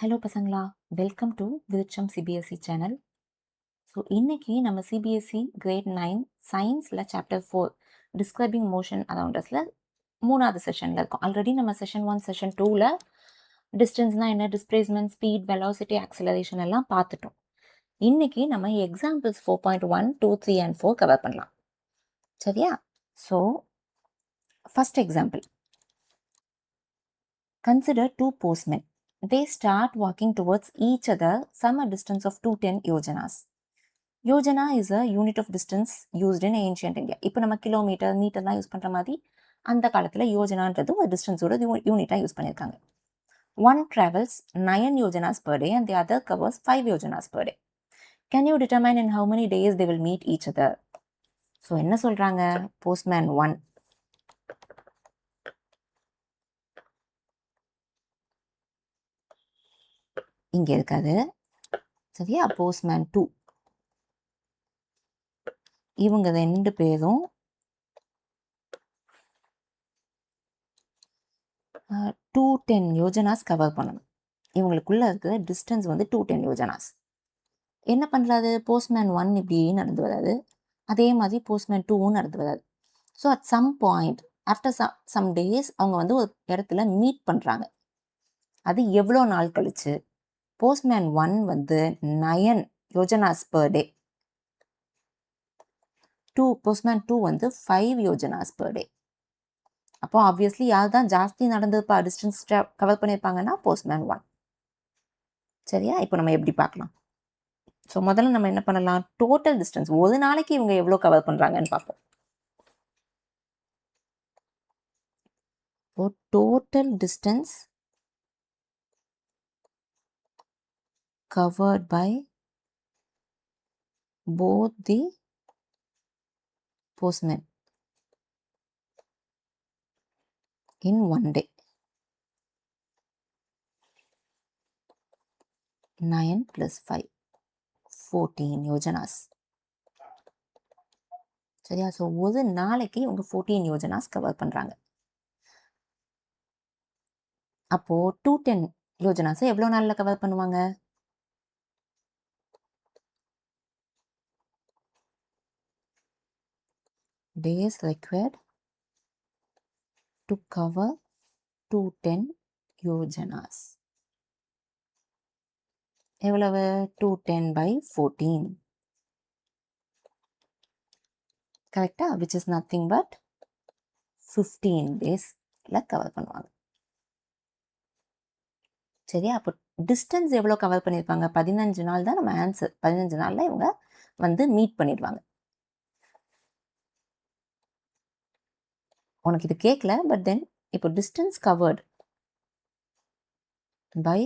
Hello பசங்களா, welcome to விருட்சம் CBSE channel. So இன்னைக்கு நம்ம சிபிஎஸ்சி கிரேட் 9 சயின்ஸில் சாப்டர் 4 டிஸ்கிரைபிங் மோஷன் அரவுண்டஸில் 3வது செஷனில் இருக்கும். ஆல்ரெடி நம்ம செஷன் 1 செஷன் 2ல் டிஸ்டன்ஸ்னால் என்ன, டிஸ்பிளேஸ்மெண்ட், ஸ்பீட், வெலாசிட்டி, ஆக்சிலரேஷன் எல்லாம் பார்த்துட்டோம். இன்னைக்கு நம்ம எக்ஸாம்பிள்ஸ் 4.1, 2, 3 and 4 கவர் பண்ணலாம். சரியா? So first example, consider two postmen. They start walking towards each other from a distance of 210 yojanas. Yojana is a unit of distance used in ancient India. இப்போ நம்ம kilometre, மீட்டர்லாம் use பண்ணுற மாதிரி அந்த காலத்தில் யோஜனான்றது ஒரு டிஸ்டன்ஸோட யூனிட்டாக use பண்ணியிருக்காங்க. One travels 9 yojanas per day and the other covers 5 yojanas per day. Can you determine in how many days they will meet each other? So என்ன சொல்கிறாங்க, போஸ்ட்மேன் 1 இங்கே இருக்காது. சரியா? போஸ்ட்மேன் 2 இவங்க 2 பேரும் 210 யோஜனாஸ் கவர் பண்ணணும். இவங்களுக்குள்ள இருக்கிற டிஸ்டன்ஸ் வந்து 210 யோஜனாஸ். என்ன பண்ணுறாரு, போஸ்ட்மேன் 1 இப்படி நடந்து வராது, அதே மாதிரி போஸ்ட்மேன் 2வும் நடந்து வராது. So at some point after some days அவங்க வந்து ஒரு இடத்துல மீட் பண்ணுறாங்க. அது எவ்வளோ நாள் கழிச்சு? போஸ்ட்மேன் 1 வந்து 9 யோஜனாஸ் per day, போஸ்ட்மேன் 2 வந்து 5 யோஜனாஸ் per day. அப்போ ஆப்வியஸ்லி யார் தான் ஜாஸ்தி நடந்ததுப்பா, டிஸ்டன்ஸ் கவர் பண்ணியிருப்பாங்கன்னா போஸ்ட்மேன் 1. சரியா? இப்போ நம்ம எப்படி பார்க்கலாம்? ஸோ முதல்ல நம்ம என்ன பண்ணலாம், டோட்டல் டிஸ்டன்ஸ் ஒரு நாளைக்கு இவங்க எவ்வளோ கவர் பண்ணுறாங்கன்னு பார்ப்போம். இப்போ total distance covered by both the postmen in one day. 9 plus 5, 14 yojanas. சரியா? ஸோ ஒரு நாளைக்கு இவங்க 14 யோஜனாஸ் கவர் பண்ணுறாங்க. அப்போ 210 யோஜனாஸை எவ்வளோ நாளில் கவர் பண்ணுவாங்க? days required to cover 210 yojanas. எவ்வளவு? 210 by 14. கரெக்டா? which is nothing but 15 daysல cover பண்ணுவாங்க. சரியா? அப்போ டிஸ்டன்ஸ் எவ்வளோ கவர் பண்ணியிருப்பாங்க? 15 நாள் தான் நம்ம ஆன்சர். 15 நாளில் இவங்க வந்து மீட் பண்ணிடுவாங்க. உனக்கு இது கேட்கல, பட் தென் இப்போ டிஸ்டன்ஸ் கவர்டு பை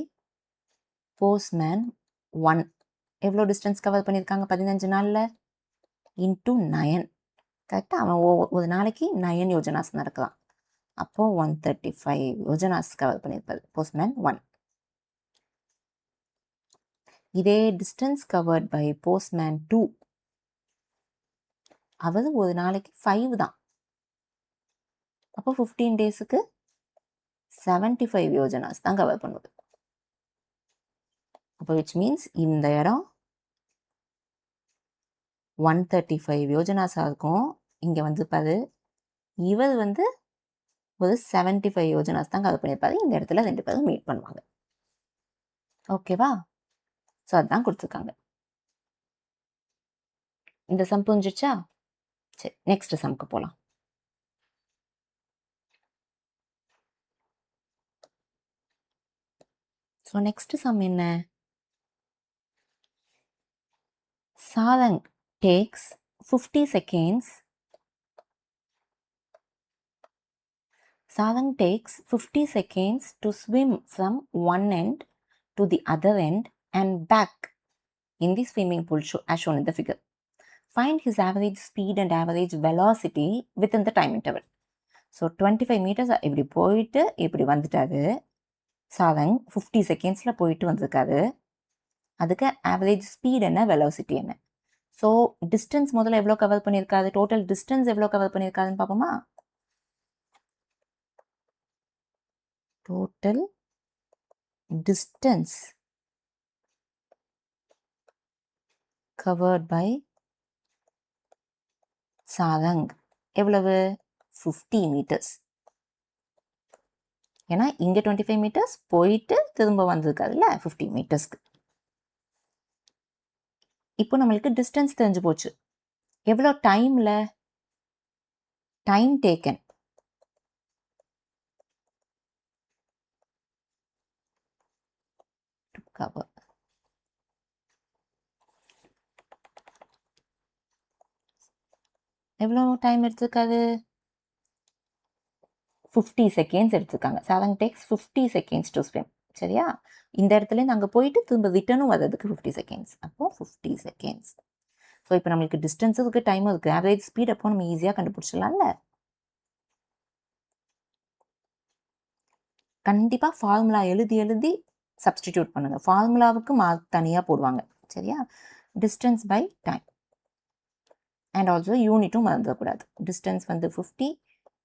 போஸ்ட்மேன் 1 எவ்வளோ டிஸ்டன்ஸ் கவர் பண்ணியிருக்காங்க 15 நாளில்? இன்டூ 9. கரெக்டாக? அவன் ஒரு நாளைக்கு 9 யோஜனாஸ் நடக்கலாம். அப்போது 135 யோஜனாஸ் கவர் பண்ணியிருப்பாரு போஸ்ட்மேன் 1. இதே டிஸ்டன்ஸ் கவர்ட் பை போஸ்ட்மேன் 2, அவர் ஒரு நாளைக்கு 5 தான். அப்போ 15 டேஸுக்கு 75 யோஜனாஸ் தான் கவர் பண்ணுவது. அப்போ விச் மீன்ஸ் இந்த இடம் 135 யோஜனாஸாக இருக்கும். இங்கே வந்து பாரு, இவர் வந்து ஒரு 75 யோஜனாஸ் தான் கவர் பண்ணியிருப்பாரு. இந்த இடத்துல 2 பேரும் மீட் பண்ணுவாங்க. ஓகேவா? ஸோ அதுதான் கொடுத்துருக்காங்க. இந்த சம் புரிஞ்சிச்சா? சரி, நெக்ஸ்ட் சம்க்கு போகலாம். ஸோ நெக்ஸ்ட் சம் என்ன? சாதங் takes 50 seconds. Sadang takes 50 seconds to swim from one end to the other end and back in the swimming pool as shown in the figure. Find his average speed and average velocity within the time interval. So 25 meters இப்படி போயிட்டு இப்படி வந்துட்டாரு சாதங். 50 செகண்ட்ஸில் போயிட்டு வந்திருக்காரு. அதுக்கு average speed என்ன, velocity என்ன? ஸோ டிஸ்டன்ஸ் முதல்ல எவ்வளோ கவர் பண்ணியிருக்காரு, டோட்டல் டிஸ்டன்ஸ் எவ்வளோ கவர் பண்ணியிருக்காருன்னு பார்ப்போமா? Total distance covered by sarang எவ்வளவு 50 meters. ஏன்னா இங்கே 25 meters போயிட்டு திரும்ப வந்திருக்காதுல்ல 50 மீட்டர்ஸ்க்கு. இப்போ நம்மளுக்கு டிஸ்டன்ஸ் தெரிஞ்சு போச்சு. எவ்வளோ டைமில் டைம் டேக்கன் டு கவர் எவ்வளோ டைம் எடுத்துருக்காது 50 செகண்ட்ஸ் எடுத்துருக்காங்க. Sarang takes 50 seconds to swim. சரியா? இந்த இடத்துலேருந்து அங்கே போயிட்டு திரும்ப ரிட்டர்னும் வர்றதுக்கு 50 செகண்ட்ஸ். அப்போது 50 செகண்ட்ஸ். ஸோ இப்போ நம்மளுக்கு டிஸ்டன்ஸும் இருக்குது, டைமும் இருக்குது. ஆவரேஜ் ஸ்பீட் அப்போ நம்ம ஈஸியாக கண்டுபிடிச்சிடலாம்ல. கண்டிப்பாக ஃபார்முலா எழுதி சப்ஸ்டிடியூட் பண்ணுங்கள். ஃபார்முலாவுக்கு மார்க் தனியாக போடுவாங்க. சரியா? Distance by time and also யூனிட்டும் மறந்துடக்கூடாது. டிஸ்டன்ஸ் வந்து 50,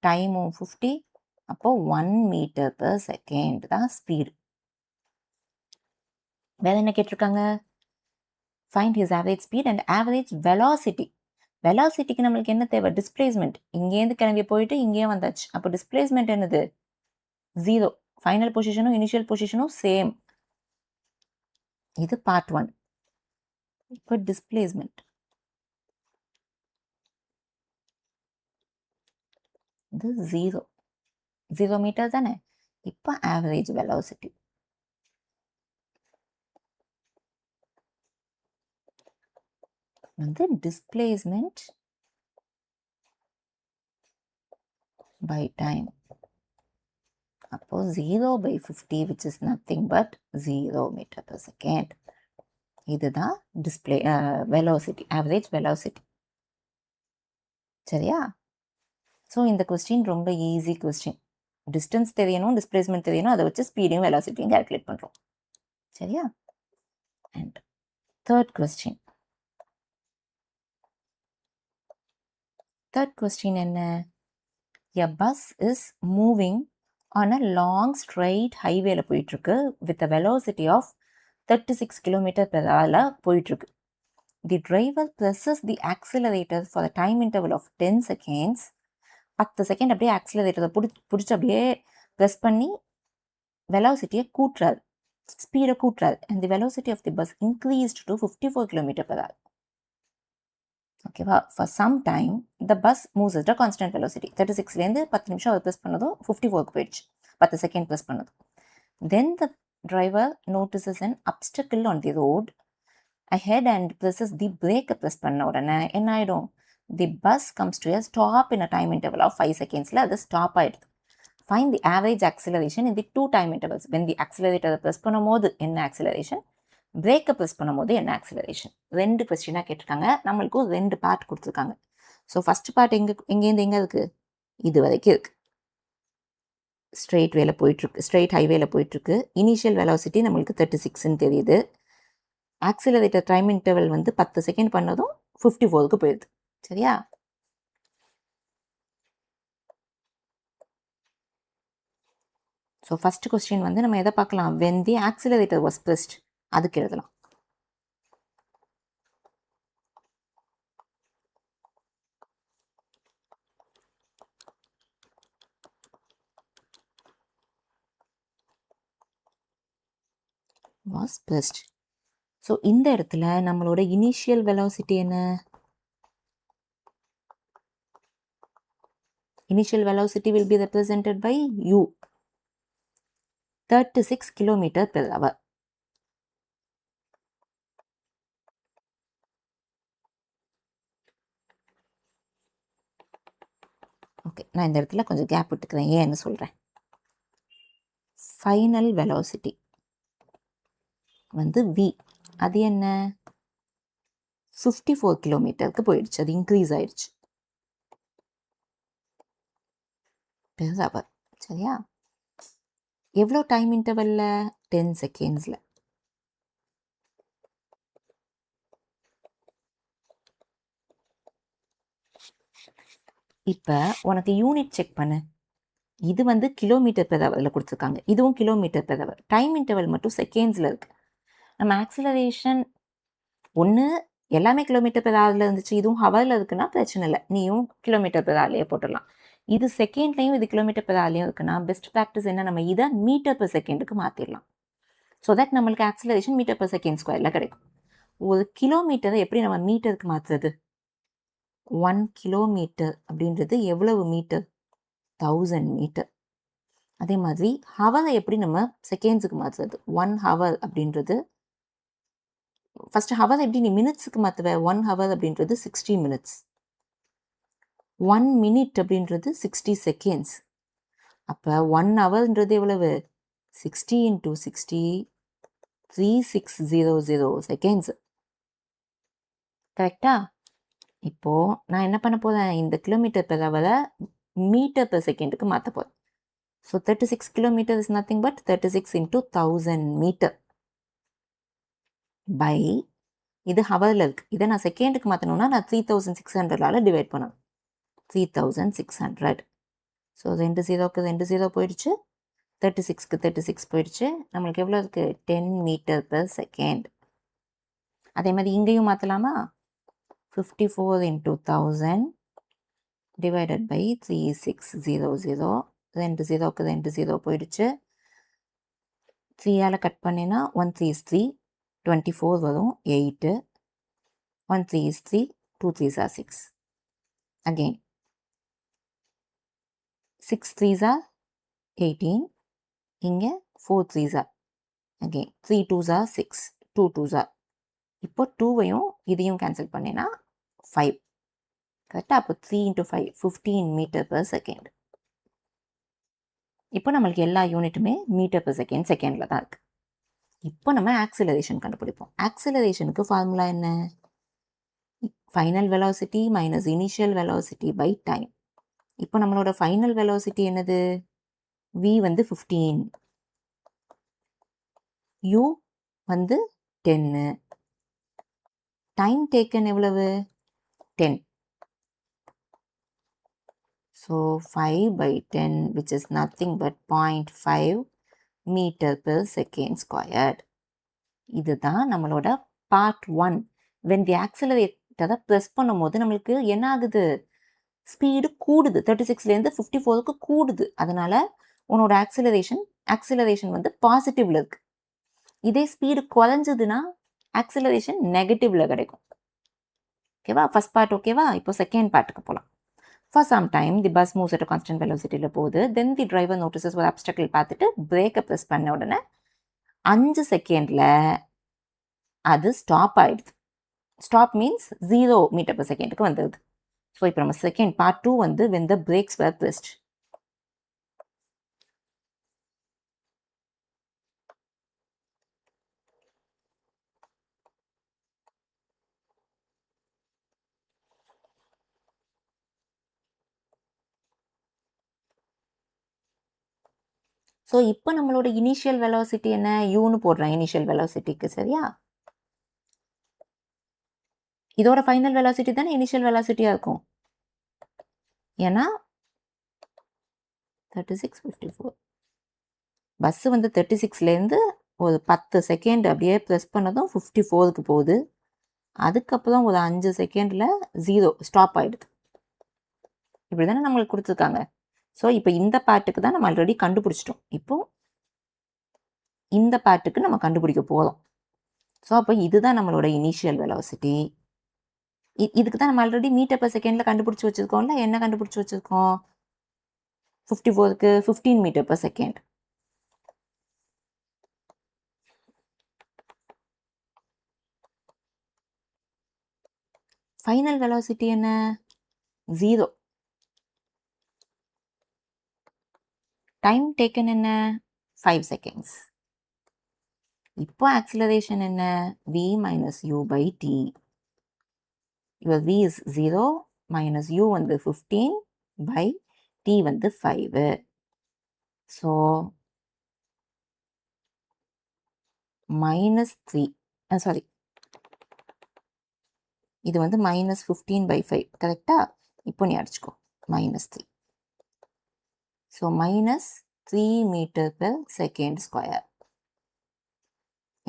டைமும் 50. அப்போது 1 meter per second தான் ஸ்பீடு. வேறு என்ன கேட்டிருக்காங்க? Find his average speed and average velocity. வெலாசிட்டிக்கு நம்மளுக்கு என்ன தேவை? டிஸ்பிளேஸ்மெண்ட். இங்கேருந்து கிளம்பி போயிட்டு இங்கேயே வந்தாச்சு. அப்போ டிஸ்பிளேஸ்மெண்ட் என்னது? 0. ஃபைனல் பொசிஷனும் இனிஷியல் பொசிஷனும் சேம். இது பார்ட் 1. இப்போ டிஸ்பிளேஸ்மெண்ட் இது 0 மீட்டர் தானே. இப்போ ஆவரேஜ் வெலாசிட்டி வந்து டிஸ்பிளேஸ்மெண்ட் பை டைம். அப்போ 0/50 which is nothing but 0 meter per second. இதுதான் டிஸ்பிளே வெலாசிட்டி, ஆவரேஜ் வெலாசிட்டி. சரியா? ஸோ இந்த கொஸ்டின் ரொம்ப ஈஸி கொஸ்டின். டிஸ்டன்ஸ் தெரியணும், டிஸ்பிளேஸ்மெண்ட் தெரியணும், அதை வச்சு ஸ்பீடையும் வெலாசிட்டியும் கால்குலேட் பண்ணுறோம். சரியா? அண்ட் தேர்ட் கொஸ்டின் என்ன? A bus is moving on a long straight highwayல போயிட்டுருக்கு with a velocity of 36 km/h போயிட்டுருக்கு. The driver presses the accelerator for a time interval of 10 seconds. 10 second அப்படியே ஆக்சிலரேட்டரை பிடிச்சி அப்படியே ப்ரெஸ் பண்ணி வெலாசிட்டியை கூட்டுறாரு, ஸ்பீடை கூட்டுறாரு. and the velocity of the bus increased to 54 km/h. ஓகேவா? For some time the bus moves at a constant velocity. 36லேருந்து 10 நிமிஷம் அவர் press பண்ணதும் 54க்கு போயிடுச்சு. 10 செகண்ட் ப்ரெஸ் பண்ணதும். Then the driver notices an obstacle on the road ahead and presses the பிரேக்கை press பண்ண உடனே என்ன ஆகிடும்? The bus comes to a stop in a time interval of 5 செகண்ட்ஸில் அது ஸ்டாப் ஆகிடுது. Find the average acceleration in the 2 time intervals. When the ஆக்சிலரேட்டரை press பண்ணும் போது என்ன ஆக்சிலரேஷன், பிரேக்கை ப்ரெஸ் பண்ணும் போது என்ன ஆக்சிலரேஷன். 2 கொஸ்டினாக கேட்டிருக்காங்க. நம்மளுக்கு 2 பார்ட் கொடுத்துருக்காங்க. ஸோ ஃபர்ஸ்ட் பார்ட் எங்கேருந்து எங்கே இருக்குது? இது வரைக்கும் இருக்குது. ஸ்ட்ரெயிட் வேல போயிட்டுருக்கு, ஸ்ட்ரெயிட் ஹைவேல போயிட்டுருக்கு. இனிஷியல் வெலாசிட்டி நம்மளுக்கு 36ன்னு தெரியுது. ஆக்சிலரேட்டர் டைம் இன்டர்வல் வந்து 10 செகண்ட் பண்ணதும் 54க்கு போயிடுது. சரியா? ஸோ ஃபர்ஸ்ட் கொஸ்டின் வந்து நம்ம எதை பார்க்கலாம்? when the accelerator was pressed அதுக்கு எழுதலாம். was pressed. ஸோ இந்த இடத்துல நம்மளோட இனிஷியல் வெலாசிட்டி என்ன? Initial velocity will be represented by u, 36 km/h. Okay, நான் இந்த இடத்துல கொஞ்சம் கேப் விட்டுக்கிறேன். ஏன்னு சொல்கிறேன். ஃபைனல் வெலாசிட்டி வந்து v, அது என்ன? 54 கிலோமீட்டருக்கு போயிடுச்சு. அது இன்க்ரீஸ் ஆயிடுச்சு per hour. சரியா? எவ்வளோ டைம் இன்டர்வல்ல? 10 செகண்ட்ஸில். இப்போ உனக்கு யூனிட் செக் பண்ணு. இது வந்து கிலோமீட்டர் பெர் ஹவரில் கொடுத்துருக்காங்க. இதுவும் kilometre per hour. Time interval மட்டும் செகண்ட்ஸில் இருக்குது. நம்ம ஆக்சிலரேஷன் ஒன்று எல்லாமே கிலோமீட்டர் பெர் ஹவரில் இருந்துச்சு, இதுவும் ஹவரில் இருக்குன்னா பிரச்சனை இல்லை, நீயும் கிலோமீட்டர் பெர் ஹவர்லேயே போட்டுடலாம். இது செகண்ட்லையும் இது கிலோமீட்டர் பெர் ஹவர்லையும் இருக்குன்னா பெஸ்ட் ப்ராக்டிஸ் என்ன, நம்ம இதை மீட்டர் பெர் செகண்டுக்கு மாற்றிடலாம். ஸோ தட் நம்மளுக்கு ஆக்சிலரேஷன் மீட்டர் பெர் செகண்ட் ஸ்கொயரில் கிடைக்கும். ஒரு கிலோமீட்டரை எப்படி நம்ம மீட்டருக்கு மாற்றுறது? 1 கிலோமீட்டர் அப்படின்றது எவ்வளவு மீட்டர்? 1000 மீட்டர். அதே மாதிரி ஹவரை எப்படி நம்ம செகண்ட்ஸுக்கு மாற்றுறது? 1 ஹவர் அப்படின்றது, ஃபர்ஸ்ட் ஹவர் எப்படி நீ மினிட்ஸுக்கு மாற்றுவ? 1 ஹவர் அப்படின்றது 60 மினிட்ஸ். 1 மினிட் அப்படின்றது 60 செகண்ட்ஸ். அப்போ 1 ஹவர்ன்றது எவ்வளவு? 60 × 60 3600 செகண்ட்ஸ். கரெக்டா? இப்போ நான் என்ன பண்ண போறேன், இந்த கிலோமீட்டர் பெர் ஹவரை மீட்டர் பெர் செகண்டுக்கு மாற்ற போறேன். So 36 kilometre is nothing but 36 × 1000 metre by, இது ஹவரில் இருக்குது, இதை நான் செகண்டுக்கு மாற்றணும்னா நான் 3600ஆல் டிவைட் பண்ணணும். 3600. ஸோ 2 0க்கு 2 0 போயிடுச்சு, 36க்கு 36 போயிடுச்சு. நம்மளுக்கு எவ்வளோ இருக்குது? 10 மீட்டர் பெர் செகண்ட். அதே மாதிரி இங்கேயும் மாற்றலாமா? 54 × 1000 டிவைடட் பை 3600. 2 0க்கு 2 0 போயிடுச்சு. 3ஆல் கட் பண்ணினா 1 3 is 3, 24 வரும். 8, 1 3 is 3, 2 3s are 6. Again 6 3s are 18, இங்கே 4 3s are, again 3 2s are 6, 2 2s are. இப்போ 2வையும் இதையும் கேன்சல் பண்ணினா 5. கரெக்டாக? அப்போ 3 × 5 15 மீட்டர் பெர் செகண்ட். இப்போ நம்மளுக்கு எல்லா யூனிட்டுமே மீட்டர் பெர் செகண்ட் செகண்டில் தான் இருக்குது. இப்போ நம்ம ஆக்சிலரேஷன் கண்டுபிடிப்போம். ஆக்சிலரேஷனுக்கு ஃபார்முலா என்ன? Final velocity minus initial velocity by time. இப்போ நம்மளோட ஃபைனல் வெலாசிட்டி என்னது? v வந்து 15, u வந்து 10, டைம் டேக்கன் எவ்வளவு? 10. So 5/10 which is nothing but 0.5 meter per second squared. இதுதான் நம்மளோட part 1. when the accelerator press பண்ணும்போது நம்மளுக்கு என்ன ஆகுது? ஸ்பீடு கூடுது, 36லேருந்து 54க்கு கூடுது. அதனால உன்னோட ஆக்சிலரேஷன் வந்து பாசிட்டிவ்ல இருக்கு. இதே ஸ்பீடு குறைஞ்சதுன்னா ஆக்சிலரேஷன் நெகட்டிவ்ல கிடைக்கும். ஓகேவா? ஃபர்ஸ்ட் பார்ட் ஓகேவா? இப்போ செகண்ட் பார்ட்டுக்கு போகலாம். For some time, the bus moves at a constant velocity போகுது. Then the driver notices ஒரு obstacle பார்த்துட்டு பிரேக்கை ப்ரெஸ் பண்ண உடனே 5 செகண்டில் அது ஸ்டாப் ஆயிடுது. ஸ்டாப் மீன்ஸ் 0 மீட்டர் பெர் செகண்டுக்கு வந்துடுது. ஸோ இப்போ நம்ம செகண்ட் பார்ட் 2 வந்து when the brakes were pressed. So இப்போ நம்மளோட இனிஷியல் வெலாசிட்டி என்ன? யூன்னு போடுறேன் இனிஷியல் வெலாசிட்டிக்கு. சரியா? இதோட ஃபைனல் வெலாசிட்டி தானே இனிஷியல் வெலாசிட்டியாக இருக்கும். ஏன்னா 36 54 பஸ்ஸு வந்து 36லேருந்து ஒரு 10 செகண்ட் அப்படியே ப்ரெஸ் பண்ணதும் 54க்கு போகுது. அதுக்கப்புறம் ஒரு 5 செகண்டில் 0 ஸ்டாப் ஆகிடுது. இப்படி தானே நம்மளுக்கு கொடுத்துருக்காங்க. ஸோ இப்போ இந்த பார்ட்டுக்கு தான் நம்ம ஆல்ரெடி கண்டுபிடிச்சிட்டோம். இப்போ இந்த பார்ட்டுக்கு நம்ம கண்டுபிடிக்க போகிறோம். ஸோ அப்போ இதுதான் நம்மளோட இனிஷியல் வெலாசிட்டி. இதுக்கு தான் நம்ம ஆல்ரெடி மீட்டர் பெர் செகண்டில் கண்டுபிடிச்சி வச்சுருக்கோம்ல. என்ன கண்டுபிடிச்சி வச்சுருக்கோம்? 54க்கு 15 metre per second. Final velocity என்ன? 0. டைம் டேக்கன் என்ன? 5 செகண்ட்ஸ். இப்போ ஆக்சிலரேஷன் என்ன? v minus u by t. Your v is 0 minus u வந்து 15 by t வந்து 5. ஸோ -3 சாரி, இது வந்து -15/5. கரெக்டா? இப்போ நீ அடிச்சுக்கோ -3. So minus 3 meter per second square.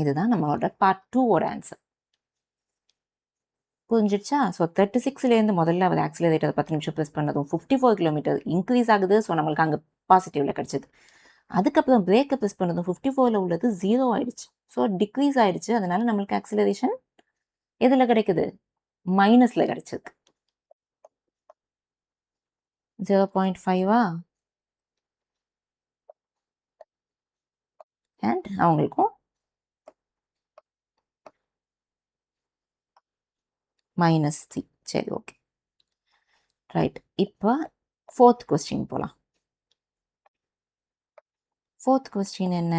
இதுதான் நம்மளோட part 2 ஓட ஆன்சர். புரிஞ்சிடுச்சா? ஸோ 36லேருந்து முதல்ல அவர் ஆக்சிலரேட்டர் 10 நிமிஷம் ப்ரெஸ் பண்ணதும் 54 கிலோமீட்டர் இன்க்ரீஸ் ஆகுது. ஸோ நம்மளுக்கு அங்கே பாசிட்டிவில் கிடச்சிது. அதுக்கப்புறம் பிரேக்கை ப்ரெஸ் பண்ணதும் 54ல் உள்ளது 0 ஆயிடுச்சு. ஸோ டிக்ரீஸ் ஆயிடுச்சு. அதனால நம்மளுக்கு ஆக்சிலரேஷன் எதில் கிடைக்குது? மைனஸில் கிடைச்சிருக்கு. 0.5ஆ? அண்ட் அவங்களுக்கும் -3. சரி, ஓகே, ரைட். இப்போ 4th கொஸ்டின் போகலாம். 4th கொஸ்டின் என்ன?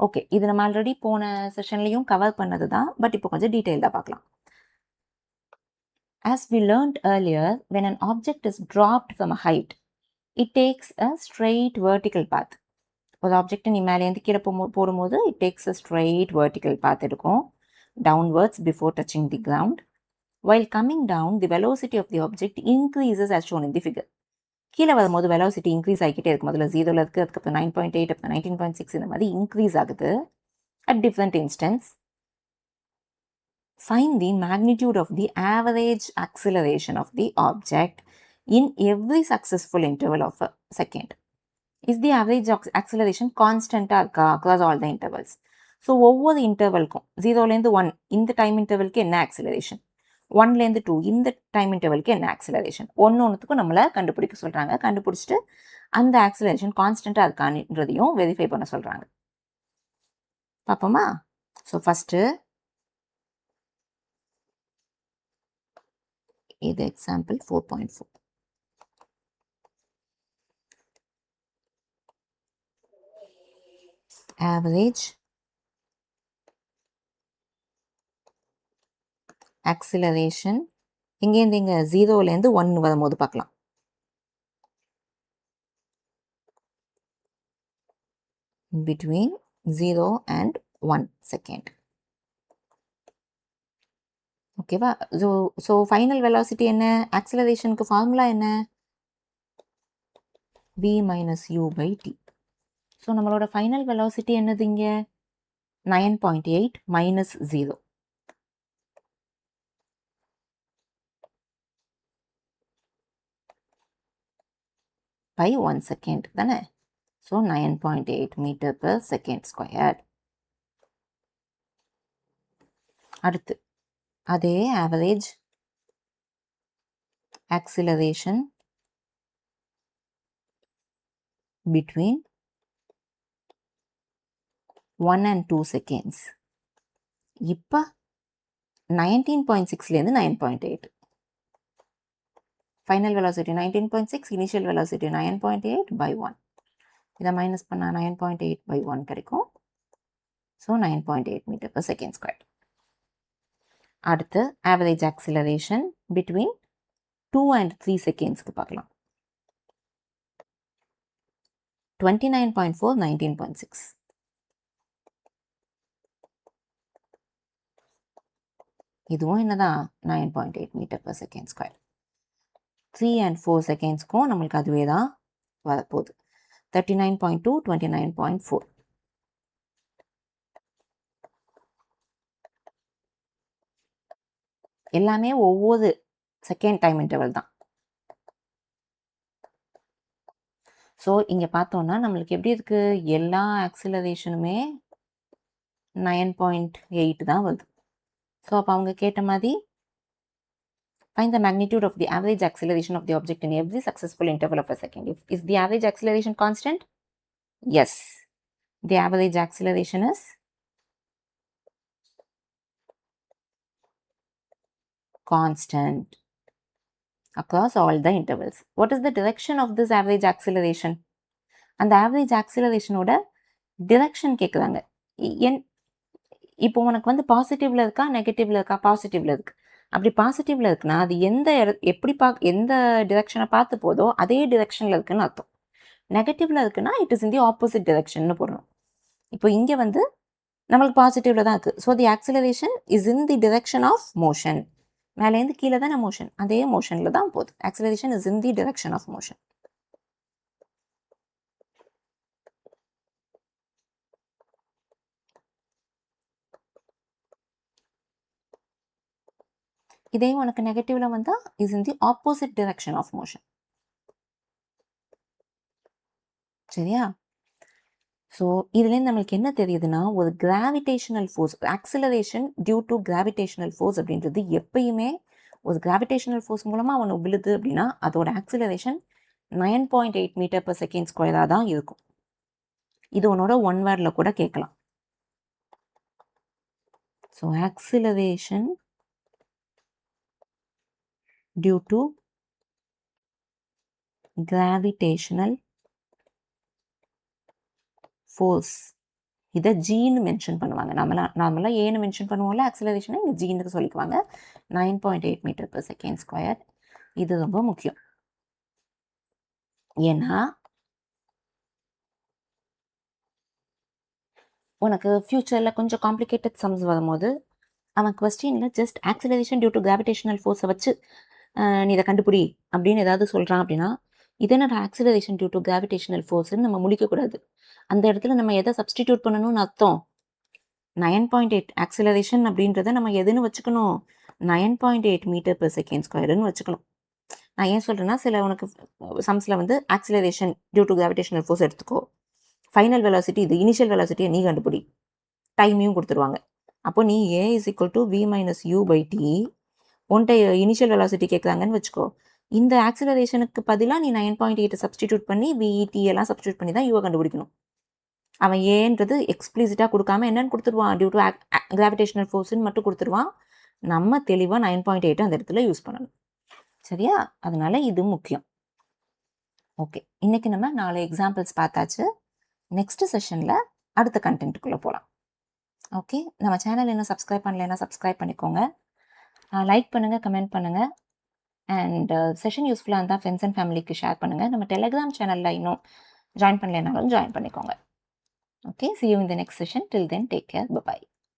ஓகே, இது நம்ம ஆல்ரெடி போன செஷன்லையும் கவர் பண்ணது தான். பட் இப்போ கொஞ்சம் டீட்டெயில்டாக பார்க்கலாம். As we learned earlier, when an object is dropped from a height, it takes a straight vertical path. ஒரு ஆப்ஜெக்ட் நீ மேலேருந்து கீழே போடும்போது it takes a straight vertical path இருக்கும், downwards before touching the ground. While coming down, the velocity of the object increases as shown in the figure. கீழே வரும்போது velocity increase ஆகிக்கிட்டே இருக்கும். முதல்ல 0ல் இருக்குது, அதுக்கப்புறம் 9.8, அப்புறம் 19.6, இந்த மாதிரி இன்க்ரீஸ் ஆகுது at different instance. Find the magnitude of the average acceleration of the object in every successive interval of a second. Is the average acceleration constant-ஆ இருக்கா across all the intervals? So ஒவ்வொரு இன்டர்வல்க்கும் 0லேருந்து 1 இந்த டைம் இன்டர்வலுக்கு என்ன acceleration, 1லேருந்து 2 இந்த time இன்டர்வலுக்கு என்ன acceleration, ஒன்றுக்கும் நம்மளை கண்டுபிடிக்க சொல்கிறாங்க. கண்டுபிடிச்சிட்டு அந்த ஆக்சிலரேஷன் கான்ஸ்டண்ட்டாக இருக்கான்றதையும் வெரிஃபை பண்ண சொல்கிறாங்க. பார்ப்போமா? ஸோ ஃபஸ்ட்டு இது எக்ஸாம்பிள் 4.4. average acceleration இங்கேருந்து இங்கே 0லேருந்து 1 வரும்போது பார்க்கலாம். between 0 and 1 second. ஓகேவா? ஸோ ஃபைனல் வெலாசிட்டி என்ன? ஆக்சிலரேஷனுக்கு ஃபார்முலா என்ன? v minus u by t. So நம்மளோட ஃபைனல் வெலாசிட்டி என்னது இங்கே? 9.8 minus 0. by 1 second தானே? So 9.8 meter per second squared. அடுத்து அதே average acceleration between 1 and 2 seconds. இப்போ 19.6லேருந்து 9.8. Final velocity 19.6, initial velocity 9.8 by 1. இதை மைனஸ் பண்ணால் 9.8 by 1 கிடைக்கும். So 9.8 meter per second squared. அடுத்து ஆவரேஜ் ஆக்சிலரேஷன் பிட்வீன் 2 and 3 செகண்ட்ஸ்க்கு பார்க்கலாம். 29.4, 19.6. இதுவும் என்னதான் 9.8 meter per second square. 3 and 4 செகண்ட்ஸ்க்கும் நம்மளுக்கு அதுவே தான் வரப்போகுது. 39.2, 29.4. எல்லாமே ஒவ்வொரு செகண்ட் டைம் இன்டர்வல் தான். ஸோ இங்கே பார்த்தோன்னா நம்மளுக்கு எப்படி இருக்குது? எல்லா ஆக்சிலரேஷனுமே 9.8 தான் வருது. ஸோ அப்போ அவங்க கேட்ட மாதிரி find the magnitude of the average acceleration of the object in every successive interval of a second. Is the average acceleration constant? Yes. The average acceleration is constant across all the intervals. What is the direction of this average acceleration? And the average acceleration ஓட direction கேட்குறாங்க. இப்போ உனக்கு வந்து பாசிட்டிவ்ல இருக்கா நெகட்டிவ்ல இருக்கா? பாசிட்டிவ்ல இருக்கு. அப்படி பாசிட்டிவ்ல இருக்குன்னா அது எந்த டிரெக்ஷனை பார்த்து போதோ அதே டிரெக்ஷன்ல இருக்குன்னு அர்த்தம். நெகட்டிவ்ல இருக்குன்னா it is in the opposite direction போடணும். இப்போ இங்கே வந்து நம்மளுக்கு பாசிட்டிவ்ல தான் இருக்கு. So the acceleration is in the direction of motion. மேலேருந்து கீழே தானே மோஷன், அதே மோஷனில் தான் போகுது. Acceleration is in the direction of motion. இதே உனக்கு நெகட்டிவ்ல வந்தா is in the opposite direction of motion. சரியா? ஸோ இதுலேருந்து நம்மளுக்கு என்ன தெரியுதுன்னா, ஒரு gravitational force, acceleration due to gravitational force அப்படின்றது எப்பயுமே ஒரு கிராவிடேஷனல் ஃபோர்ஸ் மூலமாக அவனை விழுது அப்படின்னா அதோட ஆக்சிலரேஷன் 9.8 மீட்டர் per செகண்ட் ஸ்கொயராக தான் இருக்கும். இது உன்னோட ஒன் வேர்டில் கூட கேட்கலாம். So acceleration due to gravitational force, இதை ஜீன்னு மென்ஷன் பண்ணுவாங்க. நார்மலாக ஏன்னு மென்ஷன் பண்ணுவோம்ல, ஆக்சிலரேஷனை இங்கே ஜீனுக்கு சொல்லிக்குவாங்க. 9.8 மீட்டர் per செகண்ட் ஸ்கொயர். இது ரொம்ப முக்கியம். ஏன்னா உனக்கு ஃப்யூச்சரில் கொஞ்சம் காம்ப்ளிகேட்டட் சம்ஸ் வரும்போது அவன் கொஸ்டினில் just acceleration due to gravitational ஃபோர்ஸை வச்சு நீ இதை கண்டுபிடி அப்படின்னு ஏதாவது சொல்கிறான் அப்படின்னா, இது என்னோட ஆக்சிலரேஷன் டியூ டு கிராவிடேஷனல் ஃபோர்ஸ்ன்னு நம்ம முடிக்கக்கூடாது. அந்த இடத்துல நம்ம எதை சப்ஸ்டிடியூட் பண்ணணும்னு அர்த்தம், 9.8 ஆக்சிலரேஷன் அப்படின்றத நம்ம எதுன்னு வச்சுக்கணும், 9.8 மீட்டர் per செகண்ட் ஸ்கொயர்னு வச்சுக்கணும். நான் ஏன் சொல்கிறேன்னா, சில உனக்கு சம்ஸில் வந்து acceleration due to gravitational force எடுத்துக்கோ, ஃபைனல் வெலாசிட்டி இது, இனிஷியல் வெலாசிட்டியை நீ கண்டுபிடி, டைமையும் கொடுத்துருவாங்க. அப்போ நீ a is equal to v minus u by t, உன்ட்ட இனிஷியல் வெலாசிட்டி கேட்குறாங்கன்னு வச்சுக்கோ, இந்த ஆக்சிலரேஷனுக்கு பதிலாக நீ 9.8 சப்ஸ்டிடியூட் பண்ணி விஇடி எல்லாம் சப்ஸ்டியூட் பண்ணி தான் யூவை கண்டுபிடிக்கணும். அவன் ஏன்றது எக்ஸ்பிளிசிட்டாக கொடுக்காம என்னன்னு கொடுத்துருவான், டியூ டு கிராவிடேஷனல் ஃபோர்ஸ்ன்னு மட்டும் கொடுத்துருவான். நம்ம தெளிவாக 9.8 அந்த இடத்துல யூஸ் பண்ணணும். சரியா? அதனால இது முக்கியம். ஓகே, இன்னைக்கு நம்ம 4 எக்ஸாம்பிள்ஸ் பார்த்தாச்சு. நெக்ஸ்ட் செஷனில் அடுத்த கண்டென்ட்டுக்குள்ளே போகலாம். ஓகே, நம்ம சேனல் இன்னும் சப்ஸ்கிரைப் பண்ணலைன்னா சப்ஸ்கிரைப் பண்ணிக்கோங்க, லைக் பண்ணுங்கள், கமெண்ட் பண்ணுங்கள், அண்ட் செஷன் யூஸ்ஃபுல்லாக இருந்தால் ஃப்ரெண்ட்ஸ் அண்ட் ஃபேமிலிக்கு ஷேர் பண்ணுங்கள். நம்ம டெலிகிராம் சேனலில் இன்னும் ஜாயின் பண்ணலைனாலும் ஜாயின் பண்ணிக்கோங்க. Okay, see you in the next session. Till then, take care. Bye-bye.